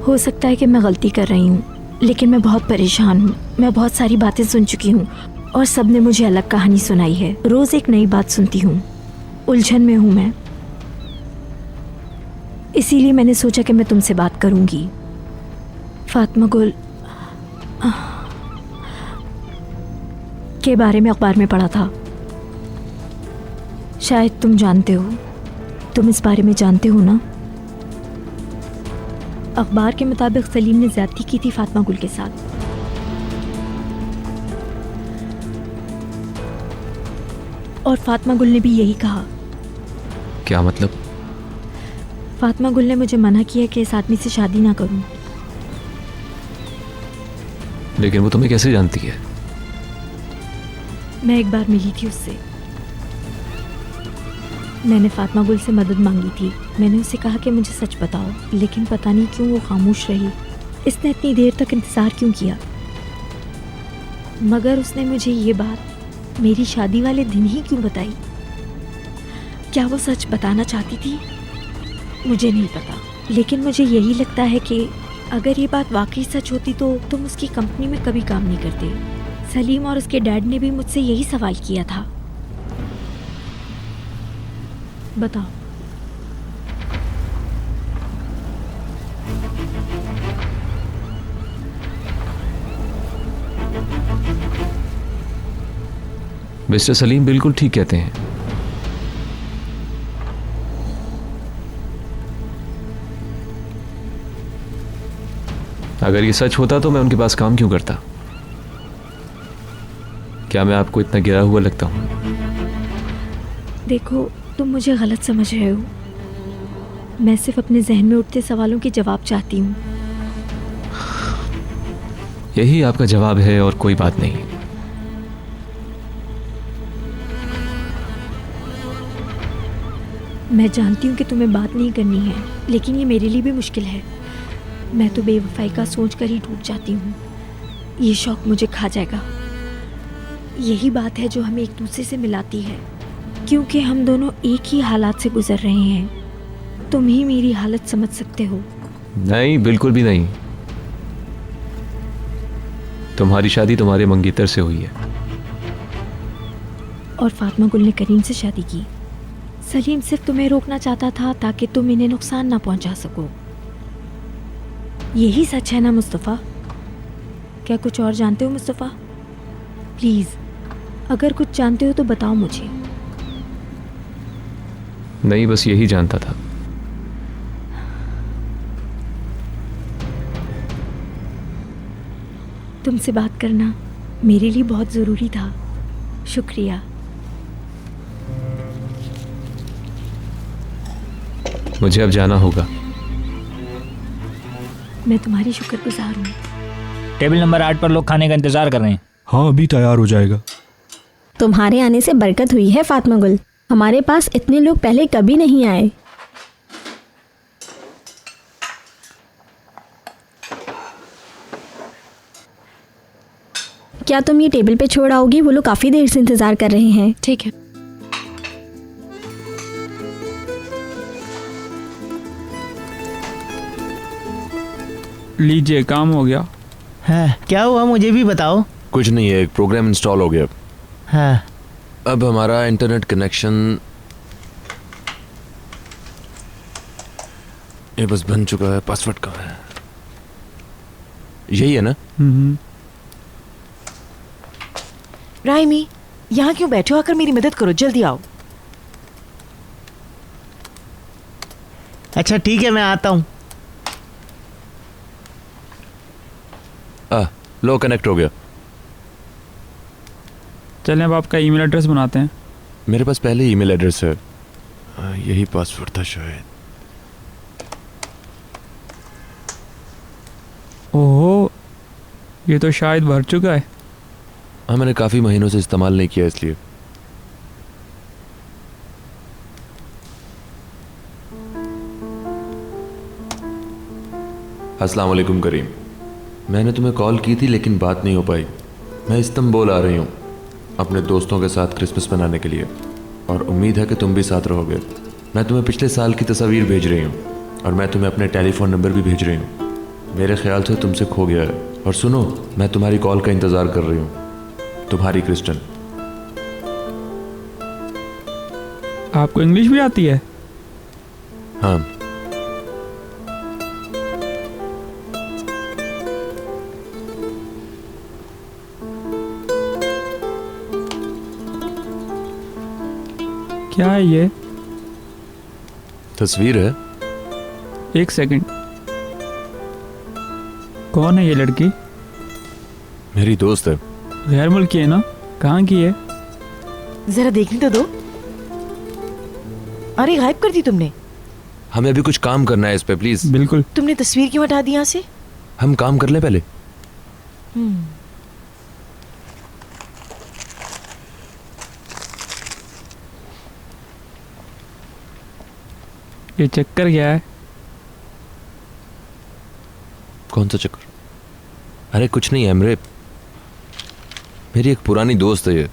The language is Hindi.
हो सकता है कि मैं गलती कर रही हूँ, लेकिन मैं बहुत परेशान हूँ। मैं बहुत सारी बातें सुन चुकी हूँ और सब ने मुझे अलग कहानी सुनाई है। रोज एक नई बात सुनती हूँ। उलझन में हूँ मैं, इसीलिए मैंने सोचा कि मैं तुमसे बात करूंगी। फातिमा गुल के बारे में अखबार में पढ़ा था, शायद तुम जानते हो। तुम इस बारे में जानते हो ना? अखबार के मुताबिक सलीम ने ज्यादती की थी फातिमा गुल के साथ। और फातिमा गुल ने भी यही कहा। क्या मतलब? फातिमा गुल ने मुझे मना किया कि इस आदमी से शादी ना करूं। लेकिन वो तुम्हें कैसे जानती है? मैं एक बार मिली थी उससे। मैंने फातिमा गुल से मदद मांगी थी। मैंने उसे कहा कि मुझे सच बताओ, लेकिन पता नहीं क्यों वो खामोश रही। इसने इतनी देर तक इंतज़ार क्यों किया? मगर उसने मुझे ये बात मेरी शादी वाले दिन ही क्यों बताई? क्या वो सच बताना चाहती थी? मुझे नहीं पता, लेकिन मुझे यही लगता है कि अगर ये बात वाकई सच होती तो तुम उसकी कंपनी में कभी काम नहीं करते। सलीम और उसके डैड ने भी मुझसे यही सवाल किया था। बताओ। मिस्टर सलीम बिल्कुल ठीक कहते हैं। अगर ये सच होता तो मैं उनके पास काम क्यों करता? क्या मैं आपको इतना गिरा हुआ लगता हूं? देखो, तुम मुझे गलत समझ रहे हो। मैं सिर्फ अपने जहन में उठते सवालों के जवाब चाहती हूँ। यही आपका जवाब है और कोई बात नहीं। मैं जानती हूँ कि तुम्हें बात नहीं करनी है, लेकिन ये मेरे लिए भी मुश्किल है। मैं तो बेवफाई का सोच कर ही टूट जाती हूँ। ये शौक मुझे खा जाएगा। यही बात है जो हमें एक दूसरे से मिलाती है, क्योंकि हम दोनों एक ही हालात से गुजर रहे हैं। तुम ही मेरी हालत समझ सकते हो। नहीं, बिल्कुल भी नहीं। तुम्हारी शादी तुम्हारे मंगेतर से हुई है। और फातिमा गुल ने करीम से शादी की। सलीम सिर्फ तुम्हें रोकना चाहता था ताकि तुम इन्हें नुकसान ना पहुंचा सको। यही सच है ना मुस्तफ़ा? क्या कुछ और जानते हो मुस्तफ़ा? प्लीज़, अगर कुछ जानते हो तो बताओ मुझे। नहीं, बस यही जानता था। तुमसे बात करना मेरे लिए बहुत ज़रूरी था। शुक्रिया। मुझे अब जाना होगा। मैं तुम्हारी शुक्रगुजार हूँ। टेबल नंबर 8 पर लोग खाने का इंतजार कर रहे हैं। हाँ, अभी तैयार हो जाएगा। तुम्हारे आने से बरकत हुई है फातिमा गुल। हमारे पास इतने लोग पहले कभी नहीं आए। क्या तुम ये टेबल पे छोड़ आओगी? वो लोग काफी देर से इंतजार कर रहे हैं। ठीक है। लीजिए, काम हो गया। हाँ, क्या हुआ मुझे भी बताओ। कुछ नहीं है, एक प्रोग्राम इंस्टॉल हो गया। हाँ, अब हमारा इंटरनेट कनेक्शन ये बस बन चुका है। पासवर्ड कहाँ है? यही है ना? राइमी, यहाँ क्यों बैठे हो? आकर मेरी मदद करो, जल्दी आओ। अच्छा ठीक है, मैं आता हूँ। लो, कनेक्ट हो गया। चलें अब आपका ईमेल एड्रेस बनाते हैं। मेरे पास पहले ईमेल एड्रेस है। यही पासवर्ड था शायद। ओहो, ये तो शायद भर चुका है। हाँ, मैंने काफ़ी महीनों से इस्तेमाल नहीं किया इसलिए। अस्सलाम वालेकुम करीम। मैंने तुम्हें कॉल की थी लेकिन बात नहीं हो पाई। मैं इस्तांबुल आ रही हूँ अपने दोस्तों के साथ क्रिसमस मनाने के लिए, और उम्मीद है कि तुम भी साथ रहोगे। मैं तुम्हें पिछले साल की तस्वीर भेज रही हूँ और मैं तुम्हें अपने टेलीफोन नंबर भी भेज रही हूँ। मेरे ख्याल से तुमसे खो गया है। और सुनो, मैं तुम्हारी कॉल का इंतज़ार कर रही हूँ। तुम्हारी क्रिस्टन। आपको इंग्लिश भी आती है? हाँ। क्या है ये? तस्वीर है। एक सेकंड, कौन है ये लड़की? मेरी दोस्त है। गैर मुल्की है ना? कहाँ की है? जरा देखने तो दो। अरे गायब कर दी तुमने। हमें अभी कुछ काम करना है इस पे, प्लीज। बिल्कुल। तुमने तस्वीर क्यों हटा दी यहाँ से? हम काम कर ले पहले। ये चक्कर क्या है? कौन सा चक्कर? अरे कुछ नहीं एमरे, मेरी एक पुरानी दोस्त है ये।